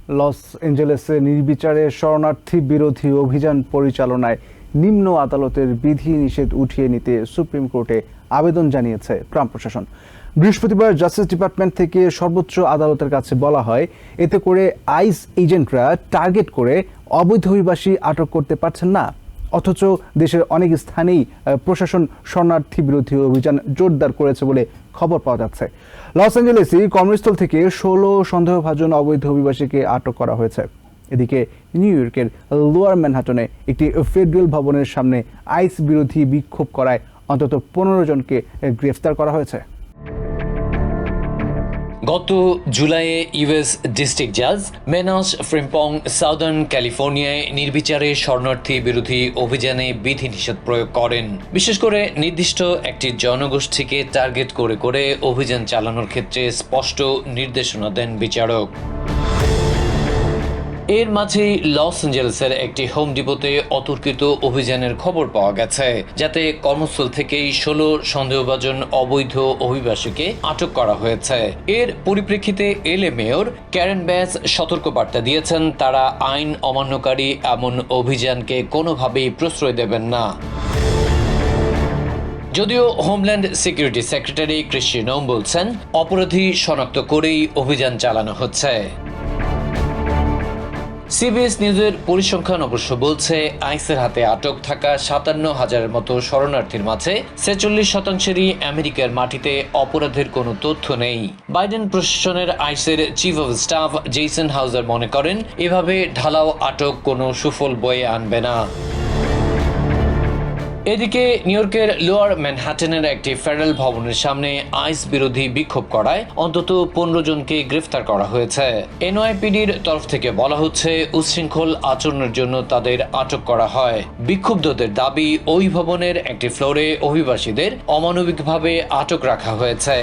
Loss এঞ্জেলেসে নির্বিচারে শরণার্থী বিরোধী অভিযান পরিচালনায় নিম্ন আদালতের বিধিনিষেধ উঠিয়ে নিতে সুপ্রিম কোর্টে আবেদন জানিয়েছে ট্রাম্প প্রশাসন। বৃহস্পতিবার জাস্টিস ডিপার্টমেন্ট থেকে সর্বোচ্চ আদালতের কাছে বলা হয়, এতে করে আইস এজেন্টরা টার্গেট করে অবৈধ অভিবাসী আটক করতে পারছেন না। অথচ দেশের অনেক স্থানেই প্রশাসন শরণার্থী বিরোধী অভিযান জোরদার করেছে বলে খবর পাওয়া যাচ্ছে। লস অ্যাঞ্জেলেসে কর্মস্থল থেকে 16 সন্দেহভাজন অবৈধ অভিবাসীকে আটক করা হয়েছে। এদিকে নিউ ইয়র্কের লোয়ার ম্যানহাটনে একটি ফেডারেল ভবনের সামনে আইস বিরোধী বিক্ষোভ করায় অন্তত 15 জনকে গ্রেফতার করা হয়েছে। গত জুলাইয়ে ইউএস ডিস্ট্রিক্ট জাজ মেনাস ফ্রিম্পং সাউদার্ন ক্যালিফোর্নিয়ায় নির্বিচারে শরণার্থী বিরোধী অভিযানে বিধিনিষেধ প্রয়োগ করেন। বিশেষ করে নির্দিষ্ট একটি জনগোষ্ঠীকে টার্গেট করে করে অভিযান চালানোর ক্ষেত্রে স্পষ্ট নির্দেশনা দেন বিচারক। এর মাঝেই লস অ্যাঞ্জেলেসের একটি হোম ডিপোতে অতর্কিত অভিযানের খবর পাওয়া গেছে, যাতে কর্মস্থল থেকেই 16 সন্দেহভাজন অবৈধ অভিবাসীকে আটক করা হয়েছে। এর পরিপ্রেক্ষিতে এলএ মেয়র ক্যারেন ব্যাস সতর্কবার্তা দিয়েছেন, তারা আইন অমান্যকারী এমন অভিযানকে কোনোভাবেই প্রশ্রয় দেবেন না। যদিও হোমল্যান্ড সিকিউরিটি সেক্রেটারি ক্রিশ্চিয়ান নোম বলছেন, অপরাধী শনাক্ত করেই অভিযান চালানো হচ্ছে। সিবিএস নিউজের পরিসংখ্যান অবশ্য বলছে, আইসের হাতে আটক থাকা 57,000-এর মতো শরণার্থীর মাঝে 46%-ই আমেরিকার মাটিতে অপরাধের কোনো তথ্য নেই। বাইডেন প্রশাসনের আইসের চিফ অব স্টাফ জেসন হাউজার মনে করেন, এভাবে ঢালাও আটক কোনো সুফল বয়ে আনবে না। এদিকে নিউ ইয়র্কের লোয়ার ম্যানহাটনের একটি ফেডারেল ভবনের সামনে আইস বিরোধী বিক্ষোভ করায় অন্তত 15 জনকে গ্রেফতার করা হয়েছে। এনওয়াইপিডির তরফ থেকে বলা হচ্ছে, উচ্ছৃঙ্খল আচরণের জন্য তাদের আটক করা হয়। বিক্ষুব্ধদের দাবি, ওই ভবনের একটি ফ্লোরে অভিবাসীদের অমানবিকভাবে আটক রাখা হয়েছে।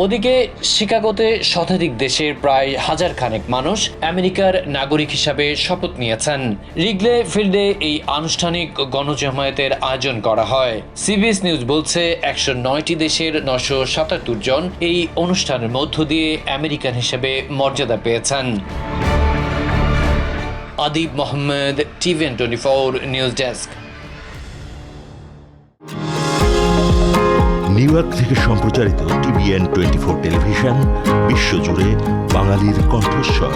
ওদিকে শিকাগোতে শতাধিক দেশের প্রায় 1000 খানেক মানুষ আমেরিকার নাগরিক হিসাবে শপথ নিয়েছেন। রিগলে ফিল্ডে এই আনুষ্ঠানিক গণজমায়েতের আয়োজন করা হয়। সিবিএস নিউজ বলছে, 109টি দেশের 977 জন এই অনুষ্ঠানের মধ্য দিয়ে আমেরিকান হিসেবে মর্যাদা পেয়েছেন। Adib Mohammad, TVN 24 news desk. New York থেকে সম্প্রচারিত টিভিএন 24 টেলিভিশন বিশ্বজুড়ে বাঙালির কণ্ঠস্বর।